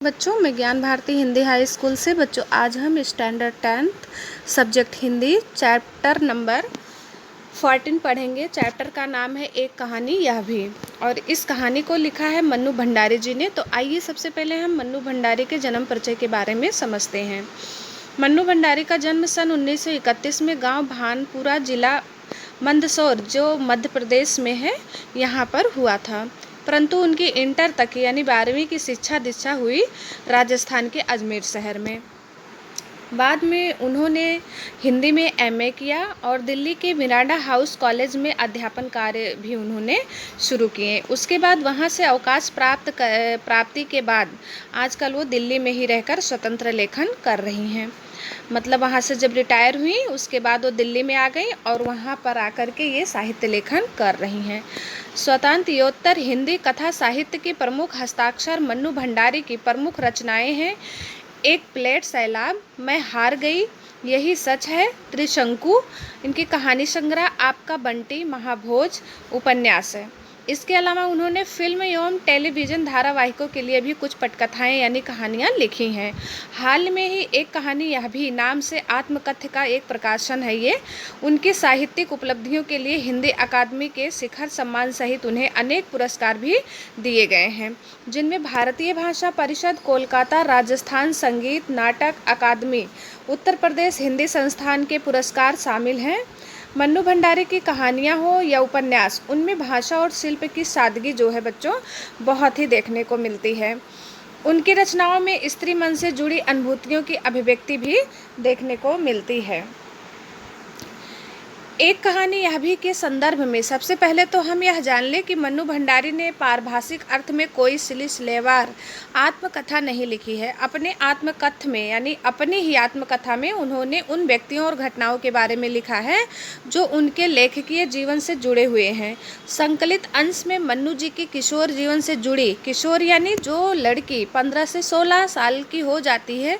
बच्चों, मैं ज्ञान भारती हिंदी हाई स्कूल से बच्चों आज हम standard 10th subject Hindi chapter number 14 पढ़ेंगे। चैप्टर का नाम है एक कहानी यह भी, और इस कहानी को लिखा है मन्नू भंडारी जी ने। तो आइए सबसे पहले हम मन्नू भंडारी के जन्म परिचय के बारे में समझते हैं। मन्नू भंडारी का जन्म सन 1931 में गांव भानपुरा, जिला मंदसौर जो मध्य प्रदेश में है, यहाँ पर हुआ था। परंतु उनकी इंटर तक यानी 12वीं की शिक्षा दीक्षा हुई राजस्थान के अजमेर शहर में। बाद में उन्होंने हिंदी में एमए किया और दिल्ली के मिरांडा हाउस कॉलेज में अध्यापन कार्य भी उन्होंने शुरू किए। उसके बाद वहां से अवकाश प्राप्ति के बाद आजकल वो दिल्ली में ही रहकर स्वतंत्र लेखन कर रही हैं। मतलब वहाँ से जब रिटायर हुई उसके बाद वो दिल्ली में आ गई और वहाँ पर आकर के ये साहित्य लेखन कर रही हैं। स्वतंत्रोत्तर हिंदी कथा साहित्य की प्रमुख हस्ताक्षर मन्नू भंडारी की प्रमुख रचनाएं हैं एक प्लेट सैलाब, मैं हार गई, यही सच है, त्रिशंकु, इनकी कहानी संग्रह आपका बंटी, महाभोज उपन्यास है। इसके अलावा उन्होंने फिल्म एवं टेलीविज़न धारावाहिकों के लिए भी कुछ पटकथाएं यानी कहानियां लिखी हैं। हाल में ही एक कहानी यह भी नाम से आत्मकथ्य का एक प्रकाशन है ये। उनकी साहित्यिक उपलब्धियों के लिए हिंदी अकादमी के शिखर सम्मान सहित उन्हें अनेक पुरस्कार भी दिए गए हैं, जिनमें भारतीय भाषा परिषद, कोलकाता राजस्थान संगीत नाटक अकादमी, उत्तर प्रदेश हिंदी संस्थान के पुरस्कार शामिल हैं। मन्नू भंडारी की कहानियाँ हो या उपन्यास, उनमें भाषा और शिल्प की सादगी जो है बच्चों बहुत ही देखने को मिलती है। उनकी रचनाओं में स्त्री मन से जुड़ी अनुभूतियों की अभिव्यक्ति भी देखने को मिलती है। एक कहानी यह भी के संदर्भ में सबसे पहले तो हम यह जान लें कि मन्नू भंडारी ने पारिभाषिक अर्थ में कोई सिलसिलेवार आत्मकथा नहीं लिखी है। अपने आत्मकथ्य में यानी अपनी ही आत्मकथा में उन्होंने उन व्यक्तियों और घटनाओं के बारे में लिखा है जो उनके लेखकीय जीवन से जुड़े हुए हैं। संकलित अंश में मन्नू जी की किशोर जीवन से जुड़ी, किशोर यानी जो लड़की 15 से 16 साल की हो जाती है,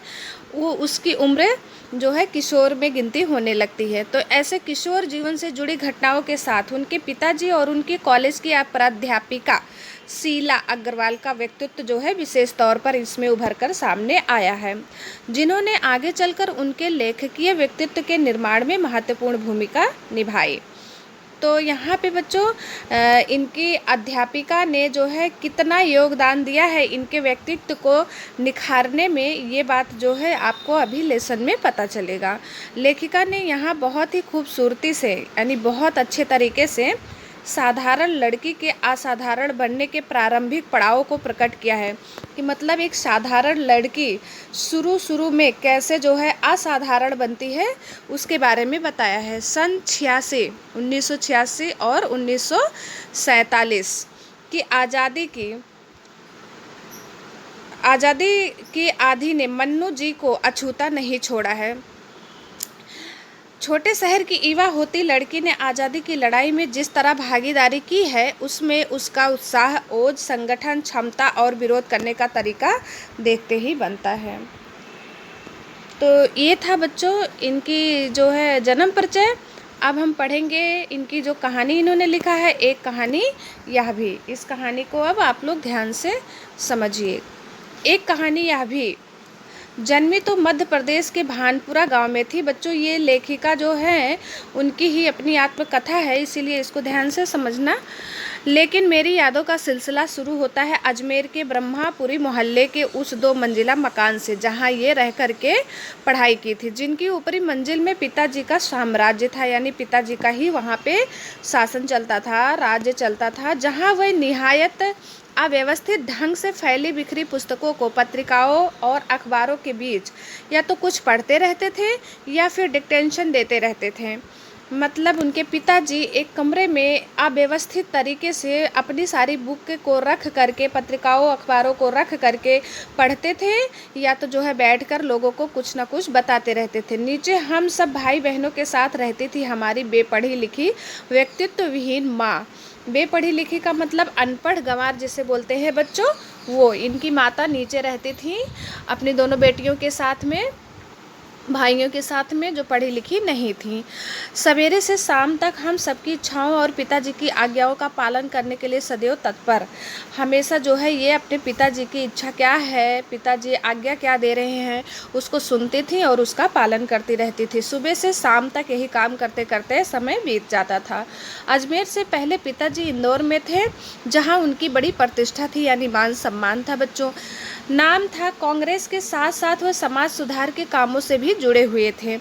वो उसकी उम्र जो है किशोर में गिनती होने लगती है। तो ऐसे किशोर जीवन से जुड़ी घटनाओं के साथ उनके पिताजी और उनकी कॉलेज की प्राध्यापिका शीला अग्रवाल का व्यक्तित्व जो है विशेष तौर पर इसमें उभर कर सामने आया है, जिन्होंने आगे चलकर उनके लेखकीय व्यक्तित्व के निर्माण में महत्वपूर्ण भूमिका निभाई। तो यहाँ पे बच्चों इनकी अध्यापिका ने जो है कितना योगदान दिया है इनके व्यक्तित्व को निखारने में, ये बात जो है आपको अभी लेसन में पता चलेगा। लेखिका ने यहाँ बहुत ही खूबसूरती से यानी बहुत अच्छे तरीके से साधारण लड़की के असाधारण बनने के प्रारंभिक पड़ाव को प्रकट किया है कि मतलब एक साधारण लड़की शुरू में कैसे जो है असाधारण बनती है उसके बारे में बताया है। सन 1986 और 1947 की आज़ादी की आंधी ने मन्नू जी को अछूता नहीं छोड़ा है। छोटे शहर की ईवा होती लड़की ने आज़ादी की लड़ाई में जिस तरह भागीदारी की है उसमें उसका उत्साह, ओज, संगठन क्षमता और विरोध करने का तरीका देखते ही बनता है। तो ये था बच्चों इनकी जो है जन्म परिचय। अब हम पढ़ेंगे इनकी जो कहानी इन्होंने लिखा है एक कहानी यह भी। इस कहानी को अब आप लोग ध्यान से समझिए। एक कहानी यह भी जन्मी तो मध्य प्रदेश के भानपुरा गांव में थी। बच्चों ये लेखिका जो है उनकी ही अपनी आत्मकथा है, इसीलिए इसको ध्यान से समझना। लेकिन मेरी यादों का सिलसिला शुरू होता है अजमेर के ब्रह्मापुरी मोहल्ले के उस 2 मंजिला मकान से जहां ये रह कर के पढ़ाई की थी, जिनकी ऊपरी मंजिल में पिताजी का साम्राज्य था, यानी पिताजी का ही वहाँ पे शासन चलता था, राज्य चलता था, जहाँ वह निहायत अव्यवस्थित ढंग से फैली बिखरी पुस्तकों को पत्रिकाओं और अखबारों के बीच या तो कुछ पढ़ते रहते थे या फिर डिक्टेंशन देते रहते थे। मतलब उनके पिताजी एक कमरे में अव्यवस्थित तरीके से अपनी सारी बुक को रख करके, पत्रिकाओं अखबारों को रख करके पढ़ते थे या तो जो है बैठकर लोगों को कुछ ना कुछ बताते रहते थे। नीचे हम सब भाई बहनों के साथ रहती थी हमारी बेपढ़ी लिखी व्यक्तित्व विहीन माँ। बेपढ़ी लिखी का मतलब अनपढ़ गंवार जिसे बोलते हैं बच्चों, वो इनकी माता नीचे रहती थी अपनी दोनों बेटियों के साथ में। भाइयों के साथ में जो पढ़ी लिखी नहीं थी। सवेरे से शाम तक हम सबकी इच्छाओं और पिताजी की आज्ञाओं का पालन करने के लिए सदैव तत्पर। हमेशा जो है ये अपने पिताजी की इच्छा क्या है, पिताजी आज्ञा क्या दे रहे हैं, उसको सुनती थी और उसका पालन करती रहती थी। सुबह से शाम तक यही काम करते करते समय बीत जाता था। अजमेर से पहले पिताजी इंदौर में थे, जहाँ उनकी बड़ी प्रतिष्ठा थी, यानी मान सम्मान था बच्चों। नाम था। कांग्रेस के साथ साथ वह समाज सुधार के कामों से भी जुड़े हुए थे।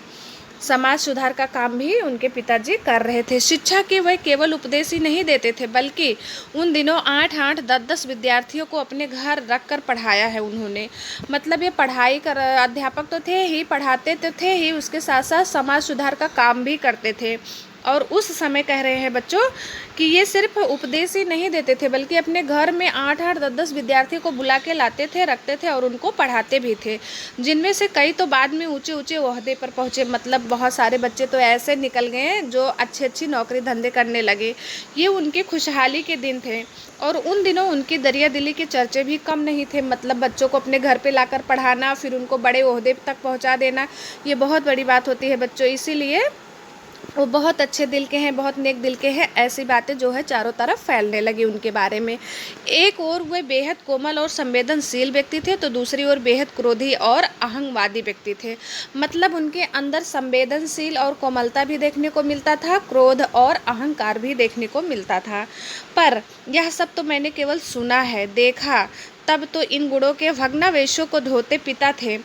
समाज सुधार का काम भी उनके पिताजी कर रहे थे। शिक्षा के वह केवल उपदेश ही नहीं देते थे, बल्कि उन दिनों 8-8, 10-10 विद्यार्थियों को अपने घर रख कर पढ़ाया है उन्होंने। मतलब ये पढ़ाई कर अध्यापक तो थे ही, पढ़ाते तो थे ही, उसके साथ साथ समाज सुधार का काम भी करते थे। और उस समय कह रहे हैं बच्चों कि ये सिर्फ उपदेश ही नहीं देते थे, बल्कि अपने घर में 8-8, 10-10 विद्यार्थियों को बुला के लाते थे, रखते थे और उनको पढ़ाते भी थे, जिनमें से कई तो बाद में ऊंचे ऊंचे ओहदे पर पहुँचे। मतलब बहुत सारे बच्चे तो ऐसे निकल गए जो अच्छी अच्छी नौकरी धंधे करने लगे। ये उनकी खुशहाली के दिन थे। और उन दिनों उनकी दरिया दिली के चर्चे भी कम नहीं थे। मतलब बच्चों को अपने घर पे लाकर पढ़ाना, फिर उनको बड़े ओहदे तक पहुँचा देना, ये बहुत बड़ी बात होती है बच्चों। इसीलिए वो बहुत अच्छे दिल के हैं, बहुत नेक दिल के हैं, ऐसी बातें जो है चारों तरफ फैलने लगी उनके बारे में। एक ओर वे बेहद कोमल और संवेदनशील व्यक्ति थे, तो दूसरी ओर बेहद क्रोधी और अहंगवादी व्यक्ति थे। मतलब उनके अंदर संवेदनशील और कोमलता भी देखने को मिलता था, क्रोध और अहंकार भी देखने को मिलता था। पर यह सब तो मैंने केवल सुना है, देखा तब तो इन गुणों के भग्नावशेषों को धोते पिता थे।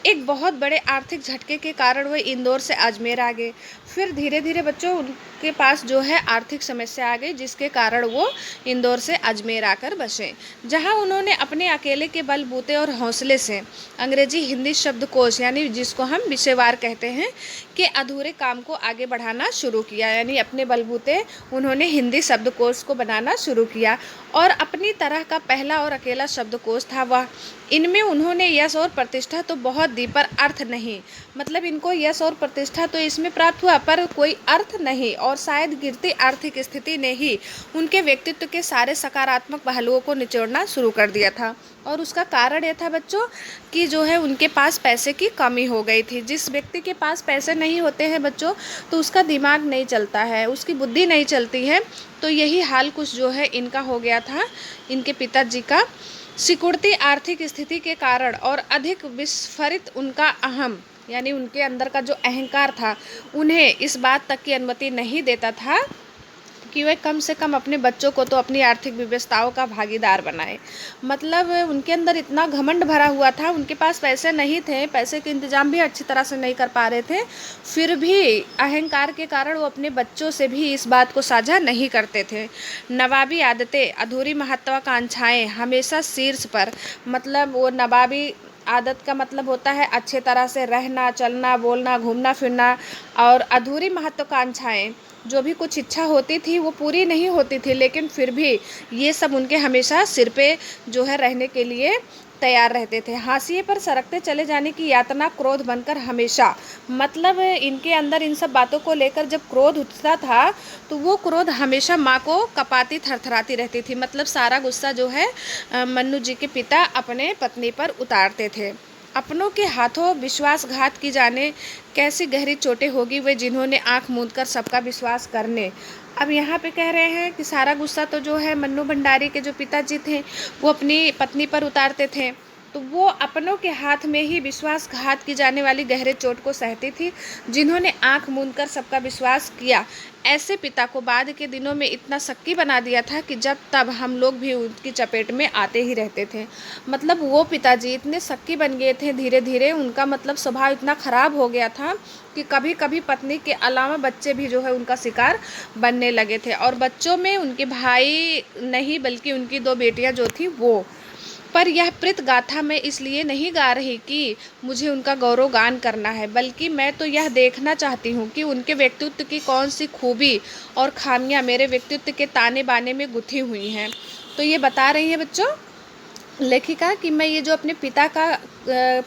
एक बहुत बड़े आर्थिक झटके के कारण वे इंदौर से अजमेर आ गए। फिर धीरे धीरे बच्चों उनके पास जो है आर्थिक समस्या आ गई, जिसके कारण वो इंदौर से अजमेर आकर बसे, जहां उन्होंने अपने अकेले के बलबूते और हौसले से अंग्रेजी हिंदी शब्दकोश, यानी जिसको हम विषयवार कहते हैं, के अधूरे काम को आगे बढ़ाना शुरू किया। यानी अपने बलबूते उन्होंने हिंदी शब्दकोश को बनाना शुरू किया, और अपनी तरह का पहला और अकेला शब्दकोश था वह। इनमें उन्होंने यश और प्रतिष्ठा तो बहुत दी, पर अर्थ नहीं। मतलब इनको यश और प्रतिष्ठा तो इसमें प्राप्त हुआ, पर कोई अर्थ नहीं। और शायद गिरती आर्थिक स्थिति ने ही उनके व्यक्तित्व के सारे सकारात्मक पहलुओं को निचोड़ना शुरू कर दिया था। और उसका कारण यह था बच्चों कि जो है उनके पास पैसे की कमी हो गई थी। जिस व्यक्ति के पास पैसे नहीं होते हैं बच्चों, तो उसका दिमाग नहीं चलता है, उसकी बुद्धि नहीं चलती है। तो यही हाल कुछ जो है इनका हो गया था, इनके पिताजी का। सिकुड़ती आर्थिक स्थिति के कारण और अधिक विस्फोरित उनका अहम, यानी उनके अंदर का जो अहंकार था, उन्हें इस बात तक की अनुमति नहीं देता था कि वे कम से कम अपने बच्चों को तो अपनी आर्थिक व्यवस्थाओं का भागीदार बनाए। मतलब उनके अंदर इतना घमंड भरा हुआ था, उनके पास पैसे नहीं थे, पैसे के इंतजाम भी अच्छी तरह से नहीं कर पा रहे थे, फिर भी अहंकार के कारण वो अपने बच्चों से भी इस बात को साझा नहीं करते थे। नवाबी आदतें, अधूरी महत्वाकांक्षाएं हमेशा शीर्ष पर। मतलब वो नवाबी आदत का मतलब होता है अच्छे तरह से रहना, चलना, बोलना, घूमना फिरना, और अधूरी महत्वाकांक्षाएं, जो भी कुछ इच्छा होती थी वो पूरी नहीं होती थी, लेकिन फिर भी ये सब उनके हमेशा सिर पे जो है रहने के लिए तैयार रहते थे। हाशिए पर सरकते चले जाने की यातना क्रोध बनकर हमेशा। मतलब इनके अंदर इन सब बातों को लेकर जब क्रोध उठता था, तो वो क्रोध हमेशा माँ को कपाती थरथराती रहती थी। मतलब सारा गुस्सा जो है मन्नू जी के पिता अपने पत्नी पर उतारते थे। अपनों के हाथों विश्वासघात की जाने कैसी गहरी चोटें होगी वे जिन्होंने आंख मूंद कर सबका विश्वास करने। अब यहाँ पे कह रहे हैं कि सारा गुस्सा तो जो है मन्नू भंडारी के जो पिताजी थे वो अपनी पत्नी पर उतारते थे, तो वो अपनों के हाथ में ही विश्वासघात की जाने वाली गहरे चोट को सहती थी, जिन्होंने आंख मूंद कर सबका विश्वास किया। ऐसे पिता को बाद के दिनों में इतना शक्की बना दिया था कि जब तब हम लोग भी उनकी चपेट में आते ही रहते थे। मतलब वो पिताजी इतने शक्की बन गए थे धीरे धीरे, उनका मतलब स्वभाव इतना ख़राब हो गया था कि कभी कभी पत्नी के अलावा बच्चे भी जो है उनका शिकार बनने लगे थे। और बच्चों में उनके भाई नहीं, बल्कि उनकी 2 बेटियां जो थी वो। पर यह प्रीत गाथा मैं इसलिए नहीं गा रही कि मुझे उनका गौरव गान करना है, बल्कि मैं तो यह देखना चाहती हूँ कि उनके व्यक्तित्व की कौन सी खूबी और खामियाँ मेरे व्यक्तित्व के ताने बाने में गुथी हुई हैं। तो ये बता रही है बच्चों लेखिका कि मैं ये जो अपने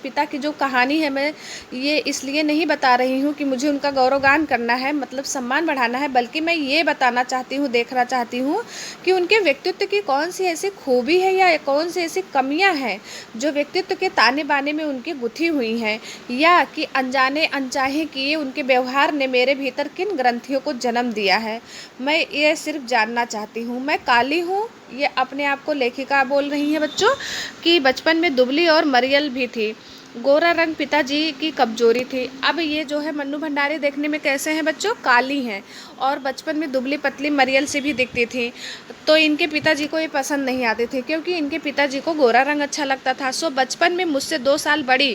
पिता की जो कहानी है, मैं ये इसलिए नहीं बता रही हूँ कि मुझे उनका गौरवगान करना है, मतलब सम्मान बढ़ाना है, बल्कि मैं ये बताना चाहती हूँ, देखना चाहती हूँ कि उनके व्यक्तित्व की कौन सी ऐसी खूबी है या कौन सी ऐसी कमियाँ हैं जो व्यक्तित्व के ताने बाने में उनकी गुथी हुई हैं, या कि अनजाने अनचाहे किए उनके व्यवहार ने मेरे भीतर किन ग्रंथियों को जन्म दिया है। मैं ये सिर्फ जानना चाहती हूँ। मैं काली हूँ, ये अपने आप को लेखिका बोल रही है बच्चों, कि बचपन में दुबली और मरियल भी थी। गोरा रंग पिताजी की कमजोरी थी। अब ये जो है मन्नू भंडारी देखने में कैसे हैं बच्चों? काली हैं, और बचपन में दुबली पतली मरियल से भी दिखती थी। तो इनके पिताजी को ये पसंद नहीं आते थे, क्योंकि इनके पिताजी को गोरा रंग अच्छा लगता था। सो बचपन में मुझसे 2 साल बड़ी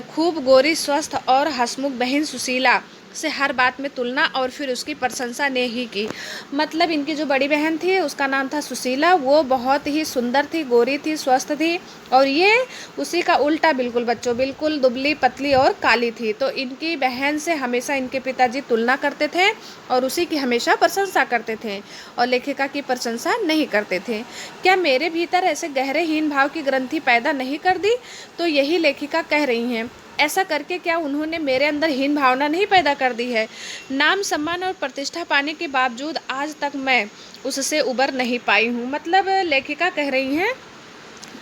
खूब गोरी, स्वस्थ और हंसमुख बहन सुशीला से हर बात में तुलना और फिर उसकी प्रशंसा ने ही की। मतलब इनकी जो बड़ी बहन थी उसका नाम था सुशीला, वो बहुत ही सुंदर थी, गोरी थी, स्वस्थ थी, और ये उसी का उल्टा बिल्कुल बच्चों, बिल्कुल दुबली पतली और काली थी। तो इनकी बहन से हमेशा इनके पिताजी तुलना करते थे और उसी की हमेशा प्रशंसा करते थे, और लेखिका की प्रशंसा नहीं करते थे। क्या मेरे भीतर ऐसे गहरे हीन भाव की ग्रंथि पैदा नहीं कर दी? तो यही लेखिका कह रही हैं। ऐसा करके क्या उन्होंने मेरे अंदर हीन भावना नहीं पैदा कर दी है? नाम, सम्मान और प्रतिष्ठा पाने के बावजूद आज तक मैं उससे उबर नहीं पाई हूँ। मतलब लेखिका कह रही हैं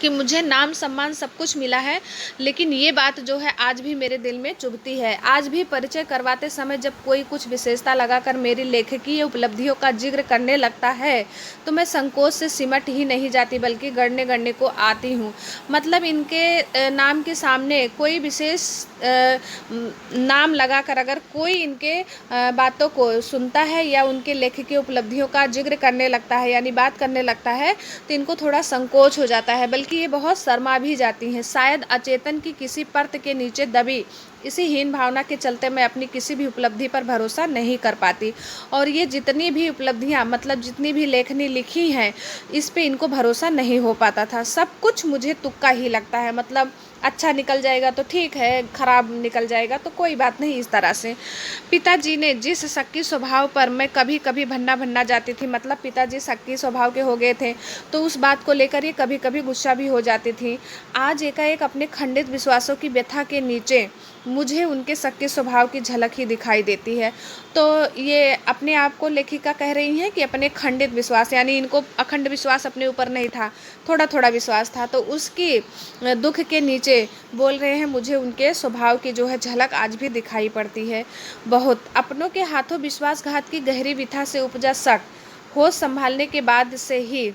कि मुझे नाम सम्मान सब कुछ मिला है, लेकिन ये बात जो है आज भी मेरे दिल में चुभती है। आज भी परिचय करवाते समय जब कोई कुछ विशेषता लगाकर मेरी लेखकीय उपलब्धियों का जिक्र करने लगता है तो मैं संकोच से सिमट ही नहीं जाती, बल्कि गढ़ने गढ़ने को आती हूँ। मतलब इनके नाम के सामने कोई विशेष नाम लगाकर अगर कोई इनके बातों को सुनता है या उनके लेखकीय उपलब्धियों का जिक्र करने लगता है, यानी बात करने लगता है, तो इनको थोड़ा संकोच हो जाता है, बल्कि ये बहुत शर्मा भी जाती हैं। शायद अचेतन की किसी परत के नीचे दबी इसी हीन भावना के चलते मैं अपनी किसी भी उपलब्धि पर भरोसा नहीं कर पाती, और ये जितनी भी उपलब्धियां, मतलब जितनी भी लेखनी लिखी हैं, इस पे इनको भरोसा नहीं हो पाता था। सब कुछ मुझे तुक्का ही लगता है। मतलब अच्छा निकल जाएगा तो ठीक है, खराब निकल जाएगा तो कोई बात नहीं, इस तरह से। पिताजी ने जिस शक्की स्वभाव पर मैं कभी कभी भन्ना भन्ना जाती थी, मतलब पिताजी शक्की स्वभाव के हो गए थे, तो उस बात को लेकर ये कभी कभी गुस्सा भी हो जाती थी। आज एकाएक अपने खंडित विश्वासों की व्यथा के नीचे मुझे उनके शक्की स्वभाव की झलक ही दिखाई देती है। तो ये अपने आप को लेखिका कह रही हैं कि अपने खंडित विश्वास, यानी इनको अखंड विश्वास अपने ऊपर नहीं था, थोड़ा थोड़ा विश्वास था, तो उसकी दुख के नीचे बोल रहे हैं मुझे उनके स्वभाव की जो है झलक आज भी दिखाई पड़ती है। बहुत अपनों के हाथों विश्वासघात की गहरी व्यथा से उपजा शक, होश संभालने के बाद से ही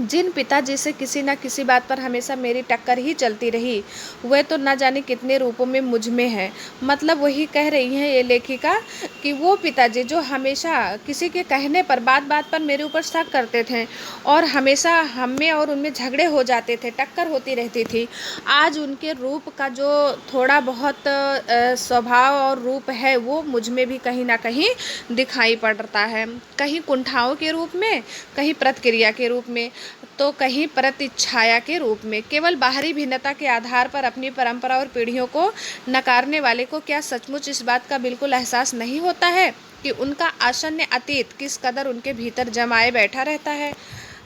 जिन पिताजी से किसी न किसी बात पर हमेशा मेरी टक्कर ही चलती रही, वह तो न जाने कितने रूपों में मुझ में है। मतलब वही कह रही हैं ये लेखिका कि वो पिताजी जो हमेशा किसी के कहने पर, बात बात पर मेरे ऊपर शक करते थे और हमेशा हम में और उनमें झगड़े हो जाते थे, टक्कर होती रहती थी, आज उनके रूप का जो थोड़ा बहुत स्वभाव और रूप है वो मुझ में भी कहीं ना कहीं दिखाई पड़ता है। कहीं कुंठाओं के रूप में, कहीं प्रतिक्रिया के रूप में, तो कहीं प्रतिच्छाया के रूप में। केवल बाहरी भिन्नता के आधार पर अपनी परंपरा और पीढ़ियों को नकारने वाले को क्या सचमुच इस बात का बिल्कुल एहसास नहीं होता है कि उनका आसन्न अतीत किस कदर उनके भीतर जमाए बैठा रहता है?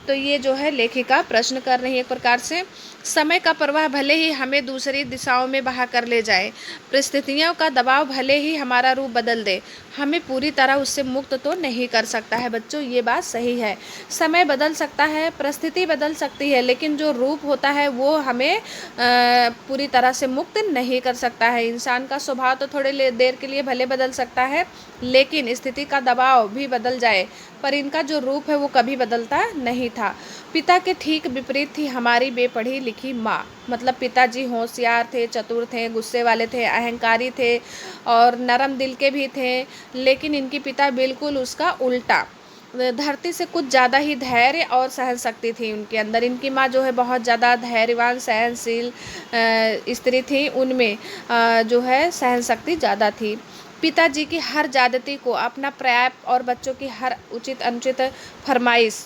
तो ये जो है लेखिका प्रश्न कर रही है एक प्रकार से। समय का प्रवाह भले ही हमें दूसरी दिशाओं में बहा कर ले जाए, परिस्थितियों का दबाव भले ही हमारा रूप बदल दे, हमें पूरी तरह उससे मुक्त तो नहीं कर सकता है। बच्चों ये बात सही है, समय बदल सकता है, परिस्थिति बदल सकती है, लेकिन जो रूप होता है वो हमें पूरी तरह से मुक्त नहीं कर सकता है। इंसान का स्वभाव तो थोड़े देर के लिए भले बदल सकता है, लेकिन स्थिति का दबाव भी बदल जाए, पर इनका जो रूप है वो कभी बदलता नहीं था। पिता के ठीक विपरीत थी हमारी बेपढ़ी लिखी माँ। मतलब पिताजी होशियार थे, चतुर थे, गुस्से वाले थे, अहंकारी थे और नरम दिल के भी थे, लेकिन इनकी पिता बिल्कुल उसका उल्टा, धरती से कुछ ज़्यादा ही धैर्य और सहन शक्ति थी उनके अंदर। इनकी माँ जो है बहुत ज़्यादा धैर्यवान, सहनशील स्त्री थी, उनमें जो है सहन शक्ति ज़्यादा थी। पिताजी की हर ज्यादती को अपना पर्याप्त और बच्चों की हर उचित अनुचित फरमाइश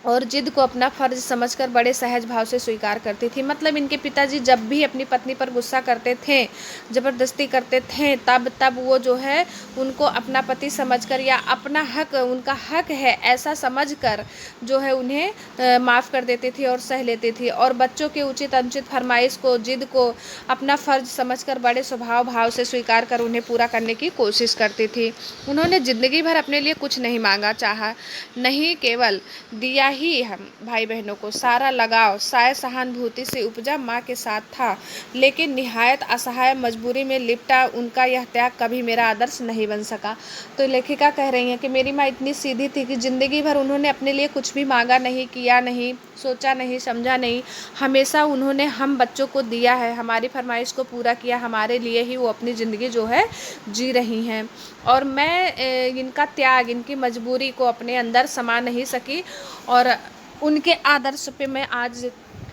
और जिद को अपना फर्ज समझकर बड़े सहज भाव से स्वीकार करती थी। मतलब इनके पिताजी जब भी अपनी पत्नी पर गुस्सा करते थे, ज़बरदस्ती करते थे, तब वो जो है उनको अपना पति समझकर या अपना हक, उनका हक है ऐसा समझकर जो है उन्हें माफ़ कर देती थी और सह लेती थी। और बच्चों के उचित अनुचित फरमाइश को, जिद को अपना फ़र्ज समझकर बड़े स्वभाव भाव से स्वीकार कर उन्हें पूरा करने की कोशिश करती थी। उन्होंने ज़िंदगी भर अपने लिए कुछ नहीं मांगा चाहा, नहीं केवल दिया ही हम भाई बहनों को। सारा लगाव शायद सहानुभूति से उपजा माँ के साथ था, लेकिन निहायत असहाय मजबूरी में लिपटा उनका यह त्याग कभी मेरा आदर्श नहीं बन सका। तो लेखिका कह रही हैं कि मेरी माँ इतनी सीधी थी कि ज़िंदगी भर उन्होंने अपने लिए कुछ भी मांगा नहीं, किया नहीं, सोचा नहीं, समझा नहीं। हमेशा उन्होंने हम बच्चों को दिया है, हमारी फरमाइश को पूरा किया, हमारे लिए ही वो अपनी ज़िंदगी जो है जी रही हैं। और मैं इनका त्याग, इनकी मजबूरी को अपने अंदर समा नहीं सकी और उनके आदर्श पे मैं आज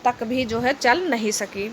तक भी जो है चल नहीं सकी।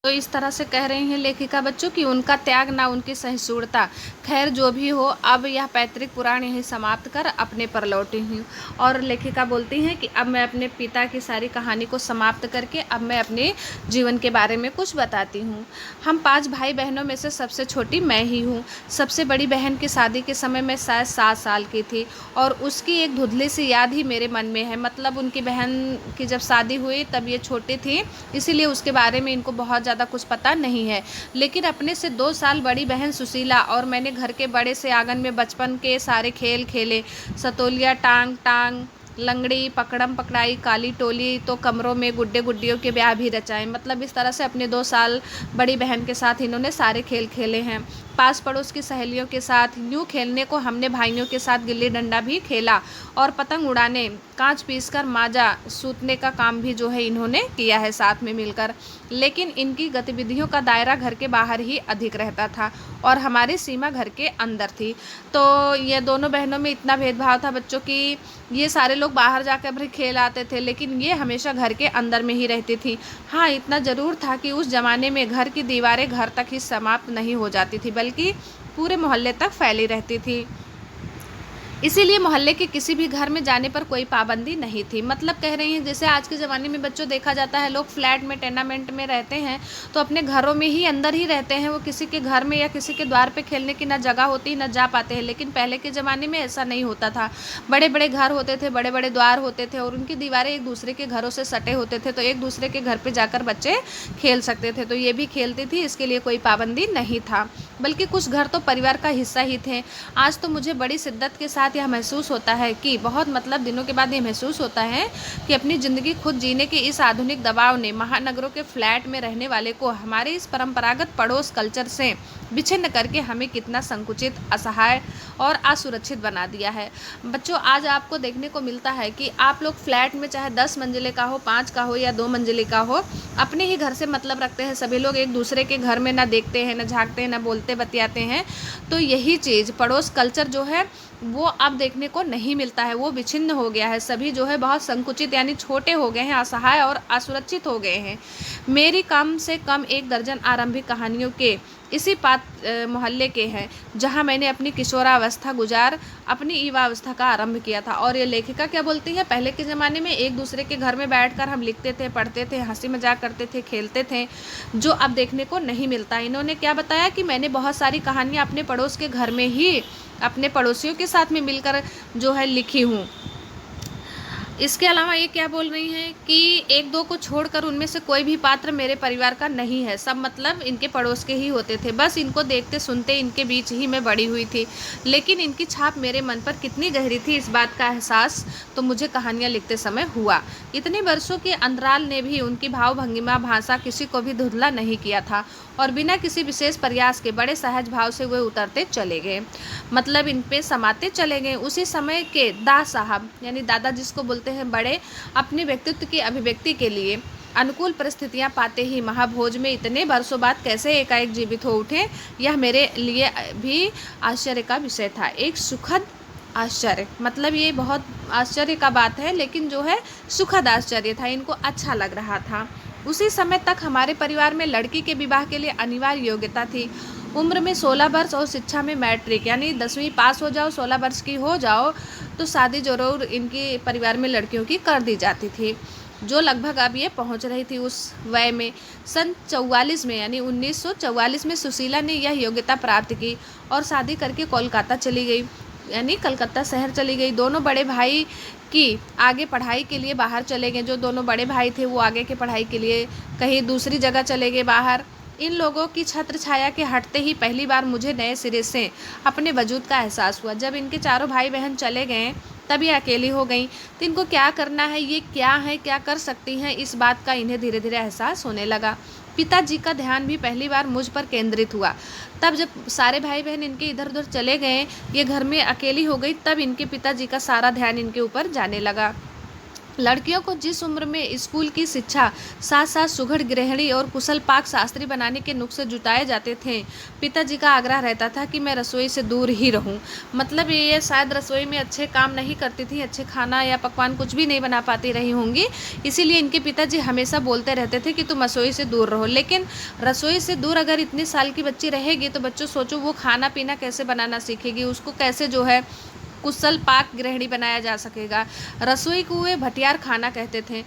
तो इस तरह से कह रही हैं लेखिका बच्चों कि उनका त्याग ना उनकी सहिष्णुता, खैर जो भी हो, अब यह पैतृक पुराण यहीं समाप्त कर अपने पर लौटी हूँ। और लेखिका बोलती हैं कि अब मैं अपने पिता की सारी कहानी को समाप्त करके अब मैं अपने जीवन के बारे में कुछ बताती हूँ। हम 5 भाई बहनों में से सबसे छोटी मैं ही हूँ। सबसे बड़ी बहन की शादी के समय मैं शायद 7 साल की थी और उसकी एक धुंधली सी याद ही मेरे मन में है। मतलब उनकी बहन की जब शादी हुई तब ये छोटी थी, इसीलिए उसके बारे में इनको बहुत ज़्यादा कुछ पता नहीं है। लेकिन अपने से 2 साल बड़ी बहन सुशीला और मैंने घर के बड़े से आंगन में बचपन के सारे खेल खेले। सतोलिया, टांग टांग, लंगड़ी, पकड़म पकड़ाई, काली टोली, तो कमरों में गुड्डे गुड्डियों के ब्याह भी रचाए। मतलब इस तरह से अपने 2 साल बड़ी बहन के साथ इन्होंने सारे खेल खेले हैं। पास पड़ोस की सहेलियों के साथ यूँ खेलने को हमने भाइयों के साथ गिल्ली डंडा भी खेला और पतंग उड़ाने, कांच पीसकर माजा सूतने का काम भी जो है इन्होंने किया है साथ में मिलकर। लेकिन इनकी गतिविधियों का दायरा घर के बाहर ही अधिक रहता था और हमारी सीमा घर के अंदर थी। तो ये दोनों बहनों में इतना भेदभाव था बच्चों की, ये सारे लोग बाहर जाकर भी खेल आते थे लेकिन ये हमेशा घर के अंदर में ही रहती थी। हाँ, इतना ज़रूर था कि उस ज़माने में घर की दीवारें घर तक ही समाप्त नहीं हो जाती थी बल्कि पूरे मोहल्ले तक फैली रहती थी। इसीलिए मोहल्ले के किसी भी घर में जाने पर कोई पाबंदी नहीं थी। मतलब कह रही हैं जैसे आज के ज़माने में बच्चों देखा जाता है लोग फ्लैट में, टेनामेंट में रहते हैं तो अपने घरों में ही अंदर ही रहते हैं, वो किसी के घर में या किसी के द्वार पे खेलने की ना जगह होती ना जा पाते हैं। लेकिन पहले के ज़माने में ऐसा नहीं होता था। बड़े बड़े घर होते थे, बड़े बड़े द्वार होते थे और उनकी दीवारें एक दूसरे के घरों से सटे होते थे, तो एक दूसरे के घर पर जाकर बच्चे खेल सकते थे। तो ये भी खेलती थी, इसके लिए कोई पाबंदी नहीं था, बल्कि कुछ घर तो परिवार का हिस्सा ही थे। आज तो मुझे बड़ी शिद्दत के साथ यह महसूस होता है कि बहुत दिनों के बाद ये महसूस होता है कि अपनी ज़िंदगी खुद जीने के इस आधुनिक दबाव ने महानगरों के फ्लैट में रहने वाले को हमारे इस परंपरागत पड़ोस कल्चर से विच्छिन्न करके हमें कितना संकुचित, असहाय और असुरक्षित बना दिया है। बच्चों, आज आपको देखने को मिलता है कि आप लोग फ्लैट में चाहे 10 मंजिले का हो, 5 का हो या 2 मंजिले का हो, अपने ही घर से मतलब रखते हैं। सभी लोग एक दूसरे के घर में ना देखते हैं, ना झाँकते हैं, ना बोलते बतियाते हैं। तो यही चीज़ पड़ोस कल्चर जो है वो अब देखने को नहीं मिलता है, वो विच्छिन्न हो गया है। सभी जो है बहुत संकुचित यानी छोटे हो गए हैं, असहाय और असुरक्षित हो गए हैं। मेरी कम से कम 1 दर्जन आरंभिक कहानियों के इसी मोहल्ले के हैं जहां मैंने अपनी किशोरावस्था गुजार अपनी युवावस्था का आरंभ किया था। और ये लेखिका क्या बोलती है, पहले के ज़माने में एक दूसरे के घर में बैठकर हम लिखते थे, पढ़ते थे, हंसी मजाक करते थे, खेलते थे, जो अब देखने को नहीं मिलता। इन्होंने क्या बताया कि मैंने बहुत सारी कहानियाँ अपने पड़ोस के घर में ही अपने पड़ोसियों के साथ में मिलकर जो है लिखी हूँ। इसके अलावा ये क्या बोल रही हैं कि 1-2 को छोड़कर उनमें से कोई भी पात्र मेरे परिवार का नहीं है, सब मतलब इनके पड़ोस के ही होते थे। बस इनको देखते सुनते इनके बीच ही मैं बड़ी हुई थी, लेकिन इनकी छाप मेरे मन पर कितनी गहरी थी इस बात का एहसास तो मुझे कहानियाँ लिखते समय हुआ। इतने वर्षों के अंतराल ने भी उनकी भाव भंगिमा भाषा किसी को भी धुंधला नहीं किया था और बिना किसी विशेष प्रयास के बड़े सहज भाव से वे उतरते चले गए, मतलब इन पे समाते चले गए। उसी समय के दा साहब यानी दादा जिसको बोलते हैं बड़े, अपने व्यक्तित्व की अभिव्यक्ति के लिए अनुकूल परिस्थितियां पाते ही महाभोज में इतने वर्षों बाद कैसे एकाएक जीवित हो उठे, यह मेरे लिए भी आश्चर्य का विषय था। एक सुखद आश्चर्य, मतलब ये बहुत आश्चर्य का बात है लेकिन जो है सुखद आश्चर्य था, इनको अच्छा लग रहा था। उसी समय तक हमारे परिवार में लड़की के विवाह के लिए अनिवार्य योग्यता थी। उम्र में 16 वर्ष और शिक्षा में मैट्रिक यानी 10वीं पास हो जाओ, 16 वर्ष की हो जाओ तो शादी ज़रूर इनके परिवार में लड़कियों की कर दी जाती थी, जो लगभग अब ये पहुंच रही थी उस वय में। सन 44 में यानी 1944 में सुशीला ने यह योग्यता प्राप्त की और शादी करके कोलकाता चली गई, यानी कलकत्ता शहर चली गई। दोनों बड़े भाई की आगे पढ़ाई के लिए बाहर चले गए। जो दोनों बड़े भाई थे वो आगे की पढ़ाई के लिए कहीं दूसरी जगह चले गए बाहर। इन लोगों की छत्र छाया के हटते ही पहली बार मुझे नए सिरे से अपने वजूद का एहसास हुआ। जब इनके चारों भाई बहन चले गए तब ये अकेली हो गई, तो इनको क्या करना है, ये क्या है, क्या कर सकती हैं, इस बात का इन्हें धीरे धीरे एहसास होने लगा। पिताजी का ध्यान भी पहली बार मुझ पर केंद्रित हुआ। तब जब सारे भाई बहन इनके इधर उधर चले गए, ये घर में अकेली हो गई, तब इनके पिताजी का सारा ध्यान इनके ऊपर जाने लगा। लड़कियों को जिस उम्र में स्कूल की शिक्षा साथ साथ सुघड़ गृहिणी और कुशल पाक शास्त्री बनाने के नुस्खे जुटाए जाते थे, पिताजी का आग्रह रहता था कि मैं रसोई से दूर ही रहूं। मतलब ये शायद रसोई में अच्छे काम नहीं करती थी, अच्छे खाना या पकवान कुछ भी नहीं बना पाती रही होंगी, इसीलिए इनके पिताजी हमेशा बोलते रहते थे कि तुम रसोई से दूर रहो। लेकिन रसोई से दूर अगर इतने साल की बच्ची रहेगी तो बच्चों सोचो वो खाना पीना कैसे बनाना सीखेगी, उसको कैसे जो है कुशल पाक गृहिणी बनाया जा सकेगा। रसोई को वे भटियार खाना कहते थे।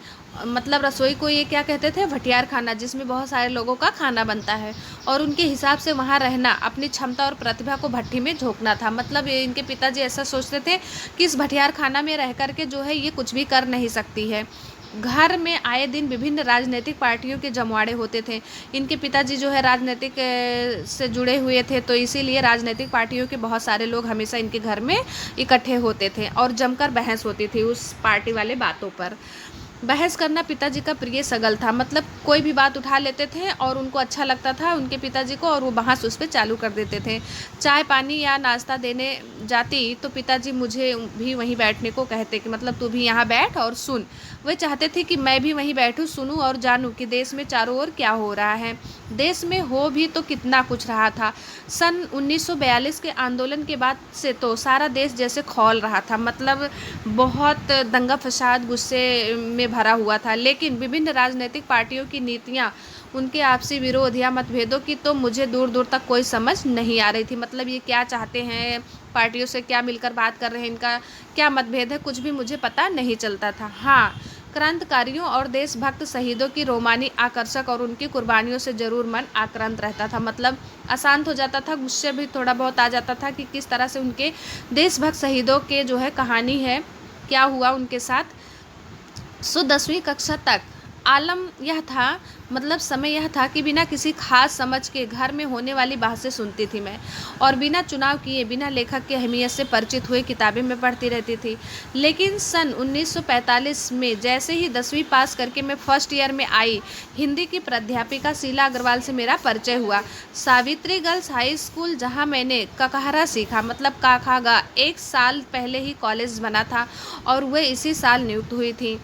मतलब रसोई को ये क्या कहते थे, भटियार खाना, जिसमें बहुत सारे लोगों का खाना बनता है और उनके हिसाब से वहाँ रहना, अपनी क्षमता और प्रतिभा को भट्टी में झोंकना था। मतलब इनके पिताजी ऐसा सोचते थे कि इस भटियार खाना में रह कर के जो है ये कुछ भी कर नहीं सकती है। घर में आए दिन विभिन्न राजनीतिक पार्टियों के जमवाड़े होते थे। इनके पिताजी जो है राजनीतिक से जुड़े हुए थे, तो इसीलिए राजनीतिक पार्टियों के बहुत सारे लोग हमेशा इनके घर में इकट्ठे होते थे और जमकर बहस होती थी उस पार्टी वाले बातों पर। बहस करना पिताजी का प्रिय सगल था। मतलब कोई भी बात उठा लेते थे और उनको अच्छा लगता था उनके पिताजी को, और वो बहस उस पर चालू कर देते थे। चाय पानी या नाश्ता देने जाती तो पिताजी मुझे भी वहीं बैठने को कहते कि मतलब तू भी यहाँ बैठ और सुन। वे चाहते थे कि मैं भी वहीं बैठूं, सुनूं और जानूं कि देश में चारों ओर क्या हो रहा है। देश में हो भी तो कितना कुछ रहा था। सन 1942 के आंदोलन के बाद से तो सारा देश जैसे खौल रहा था। मतलब बहुत दंगा फसाद गुस्से में भरा हुआ था। लेकिन विभिन्न राजनीतिक पार्टियों की नीतियां, उनके आपसी विरोध या मतभेदों की तो मुझे दूर दूर तक कोई समझ नहीं आ रही थी। मतलब ये क्या चाहते हैं, पार्टियों से क्या मिलकर बात कर रहे हैं, इनका क्या मतभेद है, कुछ भी मुझे पता नहीं चलता था। हाँ, क्रांतिकारियों और देशभक्त शहीदों की रोमानी आकर्षक और उनकी कुर्बानियों से जरूर मन आक्रांत रहता था। मतलब अशांत हो जाता था, गुस्से भी थोड़ा बहुत आ जाता था कि किस तरह से उनके देशभक्त शहीदों के जो है कहानी है, क्या हुआ उनके साथ। सो 10वीं कक्षा तक आलम यह था, मतलब समय यह था कि बिना किसी खास समझ के घर में होने वाली बातें सुनती थी मैं, और बिना चुनाव किए, बिना लेखक की अहमियत से परिचित हुए किताबें मैं पढ़ती रहती थी। लेकिन सन 1945 में जैसे ही 10वीं पास करके मैं फर्स्ट ईयर में आई, हिंदी की प्राध्यापिका शीला अग्रवाल से मेरा परिचय हुआ। सावित्री गर्ल्स हाई स्कूल, जहाँ मैंने ककहरा सीखा, मतलब का खा गा, 1 साल पहले ही कॉलेज बना था और वह इसी साल नियुक्त हुई थी।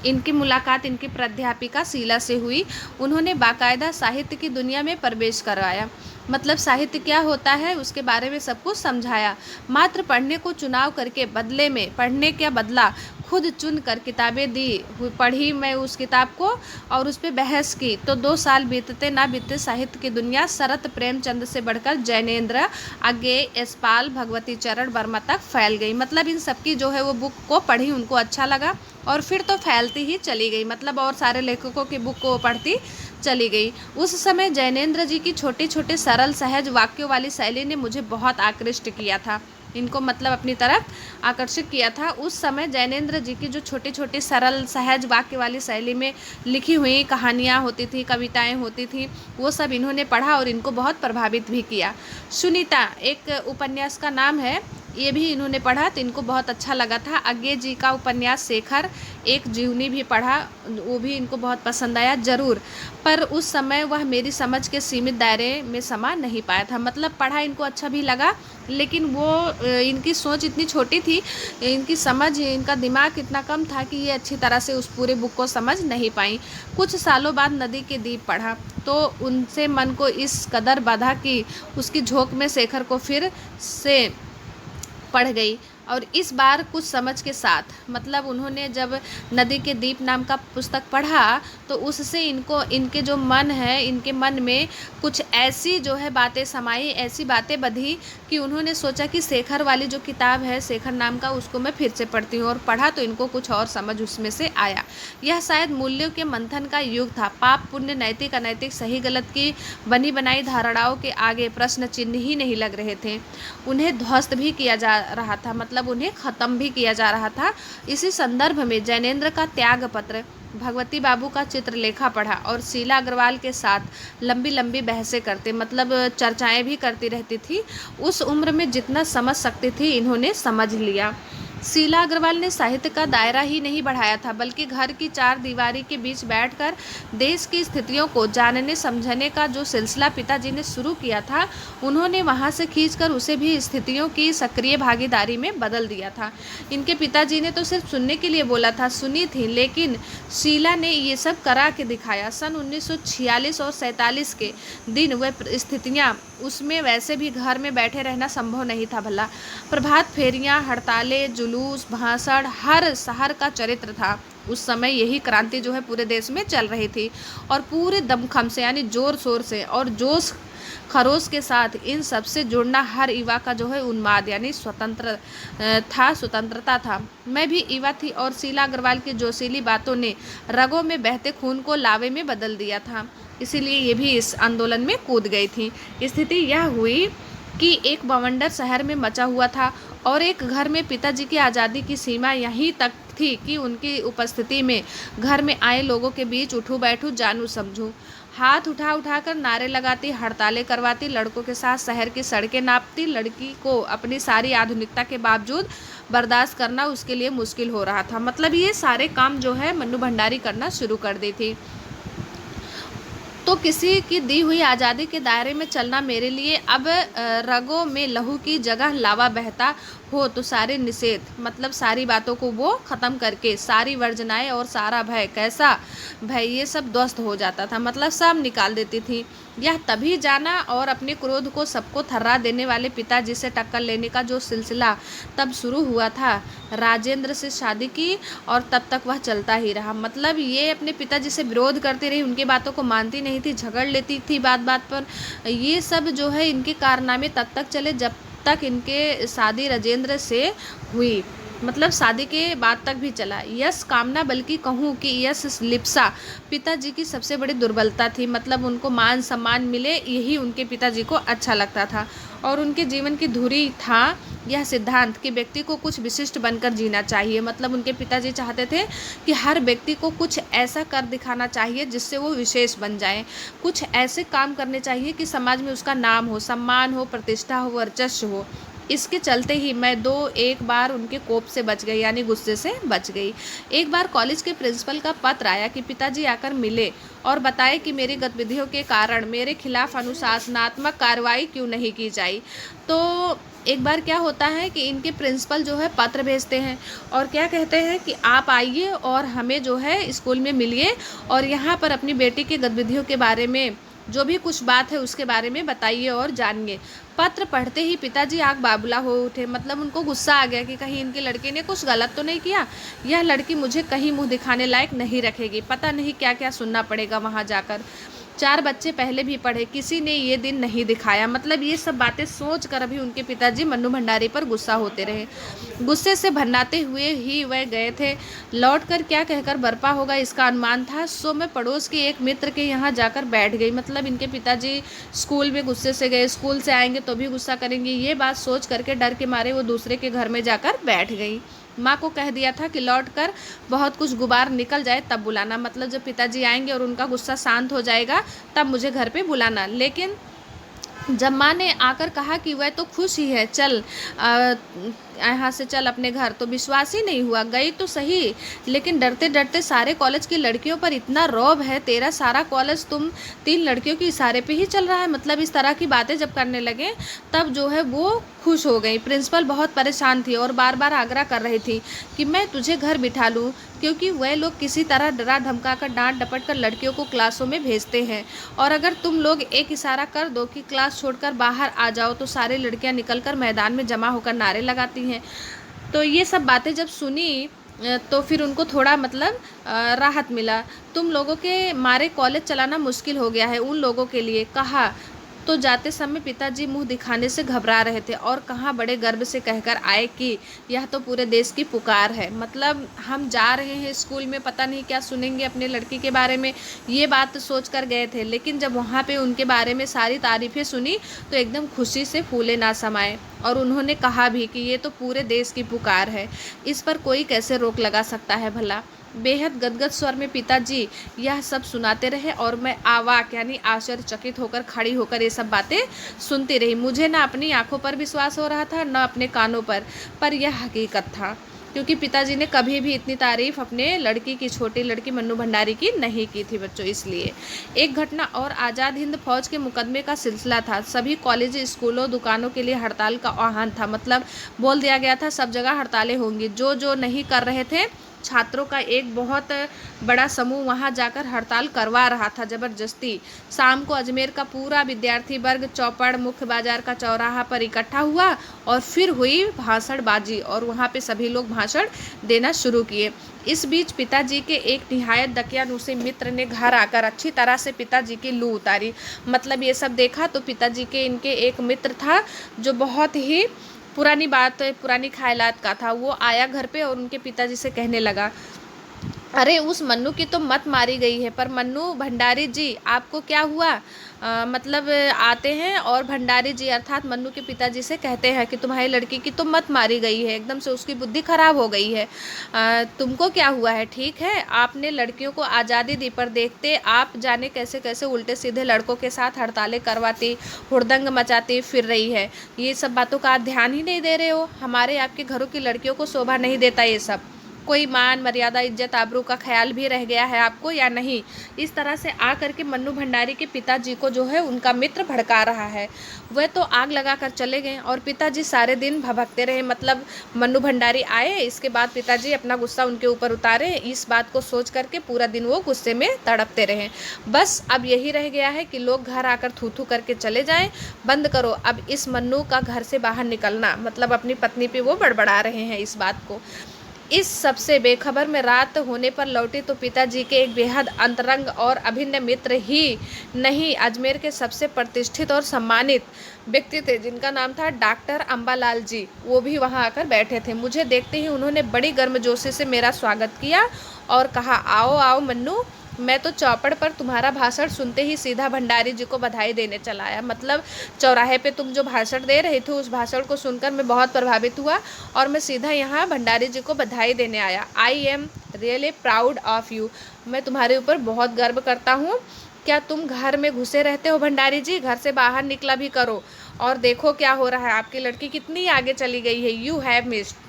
इनकी मुलाकात इनकी प्राध्यापिका शीला से हुई। उन्होंने बाकायदा साहित्य की दुनिया में प्रवेश करवाया। मतलब साहित्य क्या होता है उसके बारे में सब कुछ समझाया। मात्र पढ़ने को चुनाव करके बदले में, पढ़ने क्या बदला, खुद चुन कर किताबें दी। पढ़ी मैं उस किताब को और उस पर बहस की, तो 2 साल बीतते ना बीतते साहित्य की दुनिया शरत प्रेमचंद से बढ़कर जैनेन्द्र, आगे यशपाल, भगवती चरण वर्मा तक फैल गई। मतलब इन सबकी जो है वो बुक को पढ़ी, उनको अच्छा लगा और फिर तो फैलती ही चली गई। मतलब और सारे लेखकों की बुक को पढ़ती चली गई। उस समय जैनेन्द्र जी की छोटे छोटे सरल सहज वाक्यों वाली शैली ने मुझे बहुत आकृष्ट किया था, इनको मतलब अपनी तरफ आकर्षित किया था। उस समय जैनेन्द्र जी की जो छोटे छोटे सरल सहज वाक्य वाली शैली में लिखी हुई कहानियाँ होती थी, कविताएं होती थी, वो सब इन्होंने पढ़ा और इनको बहुत प्रभावित भी किया। सुनीता एक उपन्यास का नाम है, ये भी इन्होंने पढ़ा तो इनको बहुत अच्छा लगा था। अज्ञे जी का उपन्यास शेखर एक जीवनी भी पढ़ा, वो भी इनको बहुत पसंद आया ज़रूर, पर उस समय वह मेरी समझ के सीमित दायरे में समा नहीं पाया था। मतलब पढ़ा, इनको अच्छा भी लगा, लेकिन वो इनकी सोच इतनी छोटी थी, इनकी समझ, इनका दिमाग इतना कम था कि ये अच्छी तरह से उस पूरे बुक को समझ नहीं पाई। कुछ सालों बाद नदी के दीप पढ़ा तो उनसे मन को इस कदर बाधा कि उसकी झोंक में शेखर को फिर से पढ़ गई। और इस बार कुछ समझ के साथ, मतलब उन्होंने जब नदी के दीप नाम का पुस्तक पढ़ा तो उससे इनको, इनके जो मन है, इनके मन में कुछ ऐसी जो है बातें समाई, ऐसी बातें बधी कि उन्होंने सोचा कि शेखर वाली जो किताब है, शेखर नाम का, उसको मैं फिर से पढ़ती हूँ। और पढ़ा तो इनको कुछ और समझ उसमें से आया। यह शायद मूल्यों के मंथन का युग था। पाप पुण्य, नैतिक अनैतिक, सही गलत की बनी बनाई धारणाओं के आगे प्रश्न चिन्ह ही नहीं लग रहे थे। उन्हें ध्वस्त भी किया जा रहा था, मतलब उन्हें ख़त्म भी किया जा रहा था। इसी संदर्भ में जैनेंद्र का त्याग पत्र, भगवती बाबू का चित्रलेखा पढ़ा और शीला अग्रवाल के साथ लंबी लंबी बहसें करते, मतलब चर्चाएं भी करती रहती थी। उस उम्र में जितना समझ सकती थी इन्होंने समझ लिया। शीला अग्रवाल ने साहित्य का दायरा ही नहीं बढ़ाया था, बल्कि घर की चार दीवारी के बीच बैठकर देश की स्थितियों को जानने समझने का जो सिलसिला पिताजी ने शुरू किया था, उन्होंने वहां से खींचकर उसे भी स्थितियों की सक्रिय भागीदारी में बदल दिया था। इनके पिताजी ने तो सिर्फ सुनने के लिए बोला था, सुनी थी, लेकिन शीला ने ये सब करा के दिखाया। सन 1946 और 47 के दिन वह स्थितियाँ, उसमें वैसे भी घर में बैठे रहना संभव नहीं था। भला प्रभात फेरियां, हड़तालें, जुलूस, भाषण, हर शहर का चरित्र था। उस समय यही क्रांति जो है पूरे देश में चल रही थी और पूरे दमखम से, यानी जोर शोर से और जोश खरोश के साथ इन सब से जुड़ना हर युवा का जो है उन्माद, यानी स्वतंत्रता था। मैं भी युवा थी और शीला अग्रवाल की जोशीली बातों ने रगों में बहते खून को लावे में बदल दिया था। इसीलिए ये भी इस आंदोलन में कूद गई थी। स्थिति यह हुई कि एक बवंडर शहर में मचा हुआ था और एक घर में पिताजी की आज़ादी की सीमा यहीं तक थी कि उनकी उपस्थिति में घर में आए लोगों के बीच उठूं बैठूं, जानूं समझूं, हाथ उठा उठाकर नारे लगाती, हड़तालें करवाती, लड़कों के साथ शहर की सड़कें नापती। लड़की को अपनी सारी आधुनिकता के बावजूद बर्दाश्त करना उसके लिए मुश्किल हो रहा था। मतलब ये सारे काम जो है मन्नू भंडारी करना शुरू कर दी थी। तो किसी की दी हुई आज़ादी के दायरे में चलना मेरे लिए अब रगों में लहू की जगह लावा बहता हो तो सारे निषेध, मतलब सारी बातों को वो ख़त्म करके, सारी वर्जनाएं और सारा भय, कैसा भय, ये सब ध्वस्त हो जाता था, मतलब सब निकाल देती थी। यह तभी जाना और अपने क्रोध को सबको थर्रा देने वाले पिताजी से टक्कर लेने का जो सिलसिला तब शुरू हुआ था। राजेंद्र से शादी की और तब तक वह चलता ही रहा। मतलब ये अपने पिताजी से विरोध करती रही, उनकी बातों को मानती नहीं थी, झगड़ लेती थी बात बात पर। ये सब जो है इनके कारनामे तब तक चले जब तक इनके शादी राजेंद्र से हुई, मतलब शादी के बाद तक भी चला। यश कामना, बल्कि कहूँ कि यश लिप्सा पिताजी की सबसे बड़ी दुर्बलता थी। मतलब उनको मान सम्मान मिले, यही उनके पिताजी को अच्छा लगता था। और उनके जीवन की धुरी था यह सिद्धांत कि व्यक्ति को कुछ विशिष्ट बनकर जीना चाहिए। मतलब उनके पिताजी चाहते थे कि हर व्यक्ति को कुछ ऐसा कर दिखाना चाहिए जिससे वो विशेष बन जाए, कुछ ऐसे काम करने चाहिए कि समाज में उसका नाम हो, सम्मान हो, प्रतिष्ठा हो, वर्चस्व हो। इसके चलते ही मैं एक बार उनके कोप से बच गई, यानी गुस्से से बच गई। एक बार कॉलेज के प्रिंसिपल का पत्र आया कि पिताजी आकर मिले और बताए कि मेरी गतिविधियों के कारण मेरे खिलाफ अनुशासनात्मक कार्रवाई क्यों नहीं की जाए। तो एक बार क्या होता है कि इनके प्रिंसिपल जो है पत्र भेजते हैं और क्या कहते हैं कि आप आइए और हमें जो है स्कूल में मिलिए और यहाँ पर अपनी बेटी की गतिविधियों के बारे में जो भी कुछ बात है उसके बारे में बताइए और जानिए। पत्र पढ़ते ही पिताजी आग बाबुला हो उठे। मतलब उनको गुस्सा आ गया कि कहीं इनके लड़के ने कुछ गलत तो नहीं किया, यह लड़की मुझे कहीं मुंह दिखाने लायक नहीं रखेगी, पता नहीं क्या क्या सुनना पड़ेगा वहाँ जाकर। 4 बच्चे पहले भी पढ़े, किसी ने ये दिन नहीं दिखाया। मतलब ये सब बातें सोच कर अभी उनके पिताजी मन्नू भंडारी पर गुस्सा होते रहे। गुस्से से भन्नाते हुए ही वह गए थे। लौटकर क्या कहकर बरपा होगा इसका अनुमान था। सो मैं पड़ोस के एक मित्र के यहाँ जाकर बैठ गई। मतलब इनके पिताजी स्कूल में गुस्से से गए, स्कूल से आएंगे तो भी गुस्सा करेंगे, ये बात सोच करके डर के मारे वो दूसरे के घर में जाकर बैठ गई। माँ को कह दिया था कि लौटकर बहुत कुछ गुबार निकल जाए तब बुलाना, मतलब जब पिताजी आएंगे और उनका गुस्सा शांत हो जाएगा तब मुझे घर पे बुलाना। लेकिन जब माँ ने आकर कहा कि वह तो खुश ही है, चल यहाँ से चल अपने घर, तो विश्वास ही नहीं हुआ। गई तो सही, लेकिन डरते डरते सारे कॉलेज की लड़कियों पर इतना रौब है, तेरा सारा कॉलेज तुम 3 लड़कियों के इशारे पे ही चल रहा है। मतलब इस तरह की बातें जब करने लगे तब जो है वो खुश हो गई। प्रिंसिपल बहुत परेशान थी और बार बार आग्रह कर रही थी कि मैं तुझे घर बिठा लूँ, क्योंकि वह लोग किसी तरह डरा धमका कर डांट डपट कर लड़कियों को क्लासों में भेजते हैं और अगर तुम लोग एक इशारा कर दो कि क्लास छोड़कर बाहर आ जाओ तो सारी लड़कियां निकलकर मैदान में जमा होकर नारे लगाती हैं। तो ये सब बातें जब सुनी तो फिर उनको थोड़ा मतलब राहत मिला। तुम लोगों के मारे कॉलेज चलाना मुश्किल हो गया है उन लोगों के लिए, कहा। तो जाते समय पिताजी मुंह दिखाने से घबरा रहे थे और कहाँ बड़े गर्व से कहकर आए कि यह तो पूरे देश की पुकार है। मतलब हम जा रहे हैं स्कूल में, पता नहीं क्या सुनेंगे अपने लड़की के बारे में, ये बात सोच कर गए थे। लेकिन जब वहाँ पे उनके बारे में सारी तारीफ़ें सुनी तो एकदम खुशी से फूले ना समाये। और उन्होंने कहा भी कि ये तो पूरे देश की पुकार है, इस पर कोई कैसे रोक लगा सकता है भला। बेहद गदगद स्वर में पिताजी यह सब सुनाते रहे और मैं अवाक यानी आश्चर्यचकित होकर खड़ी होकर ये सब बातें सुनती रही। मुझे ना अपनी आंखों पर विश्वास हो रहा था, न अपने कानों पर यह हकीकत था, क्योंकि पिताजी ने कभी भी इतनी तारीफ अपने लड़की की, छोटी लड़की मन्नू भंडारी की नहीं की थी बच्चों। इसलिए एक घटना और आज़ाद हिंद फौज के मुकदमे का सिलसिला था। सभी कॉलेज, स्कूलों, दुकानों के लिए हड़ताल का आह्वान था। मतलब बोल दिया गया था सब जगह हड़तालें होंगी। जो जो नहीं कर रहे थे, छात्रों का एक बहुत बड़ा समूह वहां जाकर हड़ताल करवा रहा था ज़बरदस्ती। शाम को अजमेर का पूरा विद्यार्थी वर्ग चौपड़, मुख्य बाजार का चौराहा पर इकट्ठा हुआ और फिर हुई भाषणबाजी और वहां पे सभी लोग भाषण देना शुरू किए। इस बीच पिताजी के एक निहायत दकियानूसी मित्र ने घर आकर अच्छी तरह से पिताजी की लू उतारी। मतलब ये सब देखा तो पिताजी के इनके एक मित्र था जो बहुत ही पुरानी बात, पुरानी ख्यालात का था। वो आया घर पे और उनके पिताजी से कहने लगा, अरे उस मन्नू की तो मत मारी गई है, पर मन्नू भंडारी जी आपको क्या हुआ? मतलब आते हैं और भंडारी जी अर्थात मन्नू के पिताजी से कहते हैं कि तुम्हारी लड़की की तो मत मारी गई है, एकदम से उसकी बुद्धि खराब हो गई है। तुमको क्या हुआ है? ठीक है, आपने लड़कियों को आज़ादी दी, पर देखते आप जाने कैसे कैसे उल्टे सीधे लड़कों के साथ हड़तालें करवाती, हुड़दंग मचाती फिर रही है। ये सब बातों का आप ध्यान ही नहीं दे रहे हो। हमारे आपके घरों की लड़कियों को शोभा नहीं देता ये सब। कोई मान मर्यादा, इज्जत, आबरू का ख्याल भी रह गया है आपको या नहीं? इस तरह से आ करके मन्नू भंडारी के पिताजी को जो है उनका मित्र भड़का रहा है। वह तो आग लगा कर चले गए और पिताजी सारे दिन भभकते रहे। मतलब मन्नू भंडारी आए, इसके बाद पिताजी अपना गुस्सा उनके ऊपर उतारे। इस बात को सोच करके पूरा दिन वो गुस्से में तड़पते रहे। बस अब यही रह गया है कि लोग घर आकर थू थू करके चले जाएं। बंद करो अब इस मन्नू का घर से बाहर निकलना। मतलब अपनी पत्नी पे वो बड़बड़ा रहे हैं इस बात को। इस सबसे बेखबर में रात होने पर लौटी तो पिताजी के एक बेहद अंतरंग और अभिन्न मित्र ही नहीं, अजमेर के सबसे प्रतिष्ठित और सम्मानित व्यक्ति थे जिनका नाम था डॉक्टर अम्बालाल जी। वो भी वहां आकर बैठे थे। मुझे देखते ही उन्होंने बड़ी गर्मजोशी से मेरा स्वागत किया और कहा, आओ आओ मन्नू। मैं तो चौपड़ पर तुम्हारा भाषण सुनते ही सीधा भंडारी जी को बधाई देने चला आया। मतलब चौराहे पे तुम जो भाषण दे रहे थे उस भाषण को सुनकर मैं बहुत प्रभावित हुआ और मैं सीधा यहाँ भंडारी जी को बधाई देने आया। I am really proud of you. मैं तुम्हारे ऊपर बहुत गर्व करता हूँ। क्या तुम घर में घुसे रहते हो भंडारी जी? घर से बाहर निकला भी करो और देखो क्या हो रहा है। आपकी लड़की कितनी आगे चली गई है। You have missed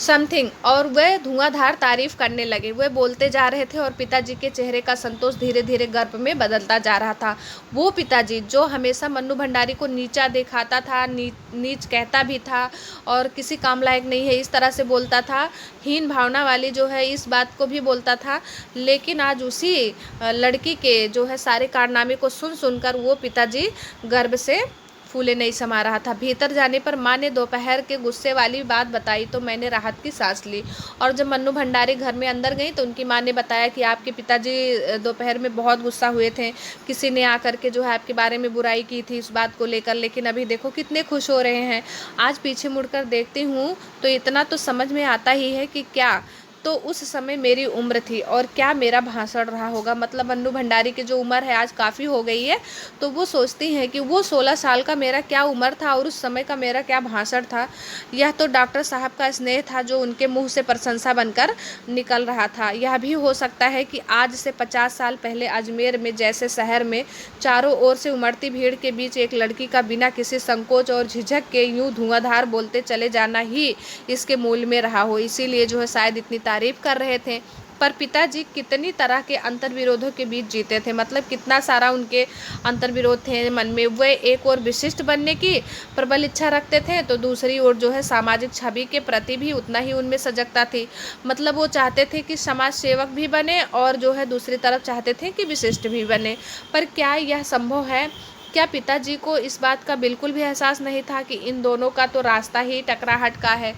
something. और वह धुआंधार तारीफ करने लगे। वह बोलते जा रहे थे और पिताजी के चेहरे का संतोष धीरे धीरे गर्व में बदलता जा रहा था। वो पिताजी जो हमेशा मन्नू भंडारी को नीचा दिखाता था, नीच कहता भी था और किसी काम लायक नहीं है इस तरह से बोलता था, हीन भावना वाली जो है इस बात को भी बोलता था, लेकिन आज उसी लड़की के जो है सारे कारनामे को सुन सुनकर वो पिताजी गर्व से फूले नहीं समा रहा था। भीतर जाने पर माँ ने दोपहर के गुस्से वाली बात बताई तो मैंने राहत की सांस ली। और जब मन्नू भंडारी घर में अंदर गई तो उनकी माँ ने बताया कि आपके पिताजी दोपहर में बहुत गुस्सा हुए थे, किसी ने आकर के जो है आपके बारे में बुराई की थी इस बात को लेकर, लेकिन अभी देखो कितने खुश हो रहे हैं। आज पीछे मुड़कर देखती हूँ तो इतना तो समझ में आता ही है कि क्या तो उस समय मेरी उम्र थी और क्या मेरा भाषण रहा होगा। मतलब मन्नू भंडारी की जो उम्र है आज काफ़ी हो गई है, तो वो सोचती हैं कि वो 16 साल का मेरा क्या उम्र था और उस समय का मेरा क्या भाषण था। यह तो डॉक्टर साहब का स्नेह था जो उनके मुंह से प्रशंसा बनकर निकल रहा था। यह भी हो सकता है कि आज से 50 साल पहले अजमेर में जैसे शहर में चारों ओर से उमड़ती भीड़ के बीच एक लड़की का बिना किसी संकोच और झिझक के यूं धुआंधार बोलते चले जाना ही इसके मूल में रहा हो। इसीलिए जो है शायद इतनी तारीफ कर रहे थे। पर पिताजी कितनी तरह के अंतर्विरोधों के बीच जीते थे। मतलब कितना सारा उनके अंतर्विरोध थे मन में। वे एक और विशिष्ट बनने की प्रबल इच्छा रखते थे तो दूसरी ओर जो है सामाजिक छवि के प्रति भी उतना ही उनमें सजगता थी। मतलब वो चाहते थे कि समाज सेवक भी बने और जो है दूसरी तरफ चाहते थे कि विशिष्ट भी बने। पर क्या यह संभव है? क्या पिताजी को इस बात का बिल्कुल भी एहसास नहीं था कि इन दोनों का तो रास्ता ही टकराहट का है?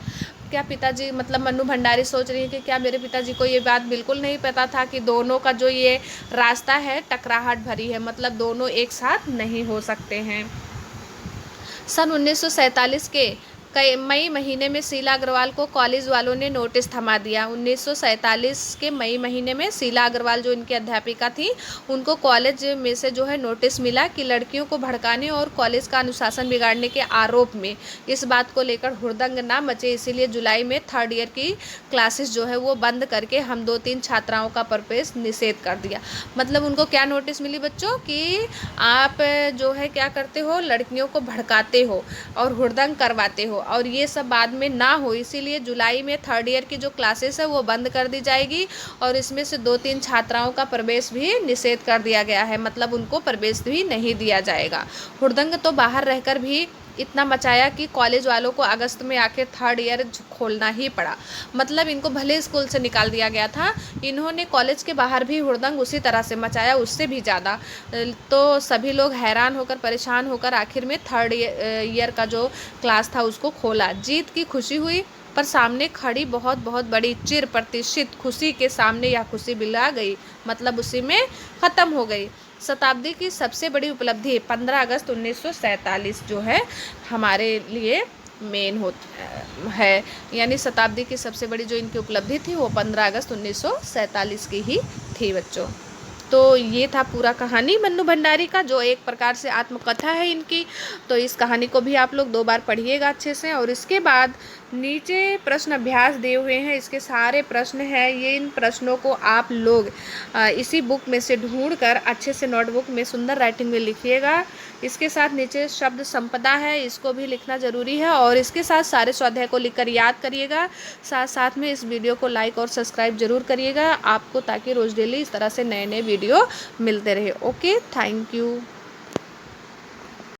क्या पिताजी मतलब मन्नू भंडारी सोच रही है कि क्या मेरे पिताजी को ये बात बिल्कुल नहीं पता था कि दोनों का जो ये रास्ता है टकराहट भरी है, मतलब दोनों एक साथ नहीं हो सकते हैं। सन 1947 के मई महीने में शीला अग्रवाल को कॉलेज वालों ने नोटिस थमा दिया। 1947 के मई महीने में शीला अग्रवाल जो इनकी अध्यापिका थी, उनको कॉलेज में से जो है नोटिस मिला कि लड़कियों को भड़काने और कॉलेज का अनुशासन बिगाड़ने के आरोप में इस बात को लेकर हुड़दंग ना मचे, इसीलिए जुलाई में 3rd ईयर की क्लासेस जो है वो बंद करके हम 2-3 छात्राओं का प्रवेश निषेध कर दिया। मतलब उनको क्या नोटिस मिली बच्चों कि आप जो है क्या करते हो, लड़कियों को भड़काते हो और हुड़दंग करवाते हो, और ये सब बाद में ना हो, इसीलिए जुलाई में 3rd ईयर की जो क्लासेस है वो बंद कर दी जाएगी और इसमें से 2-3 छात्राओं का प्रवेश भी निषेध कर दिया गया है, मतलब उनको प्रवेश भी नहीं दिया जाएगा। हुड़दंग तो बाहर रहकर भी इतना मचाया कि कॉलेज वालों को अगस्त में आके 3rd ईयर खोलना ही पड़ा। मतलब इनको भले स्कूल से निकाल दिया गया था, इन्होंने कॉलेज के बाहर भी हुड़दंग उसी तरह से मचाया, उससे भी ज़्यादा। तो सभी लोग हैरान होकर परेशान होकर आखिर में 3rd ईयर का जो क्लास था उसको खोला। जीत की खुशी हुई, पर सामने खड़ी बहुत बहुत बड़ी चिर प्रतिष्ठित खुशी के सामने यह खुशी बिला गई, मतलब उसी में ख़त्म हो गई। शताब्दी की सबसे बड़ी उपलब्धि 15 अगस्त 1947 जो है हमारे लिए मेन है, यानी शताब्दी की सबसे बड़ी जो इनकी उपलब्धि थी वो 15 अगस्त 1947 की ही थी बच्चों। तो ये था पूरा कहानी मन्नू भंडारी का, जो एक प्रकार से आत्मकथा है इनकी। तो इस कहानी को भी आप लोग 2 बार पढ़िएगा अच्छे से। और इसके बाद नीचे प्रश्न अभ्यास दिए हुए हैं, इसके सारे प्रश्न हैं, ये इन प्रश्नों को आप लोग इसी बुक में से ढूंढकर अच्छे से नोटबुक में सुंदर राइटिंग में लिखिएगा। इसके साथ नीचे शब्द संपदा है, इसको भी लिखना ज़रूरी है, और इसके साथ सारे स्वाध्याय को लिखकर याद करिएगा। साथ साथ में इस वीडियो को लाइक और सब्सक्राइब जरूर करिएगा आपको, ताकि रोज़ डेली इस तरह से नए नए वीडियो मिलते रहे। Okay, thank you.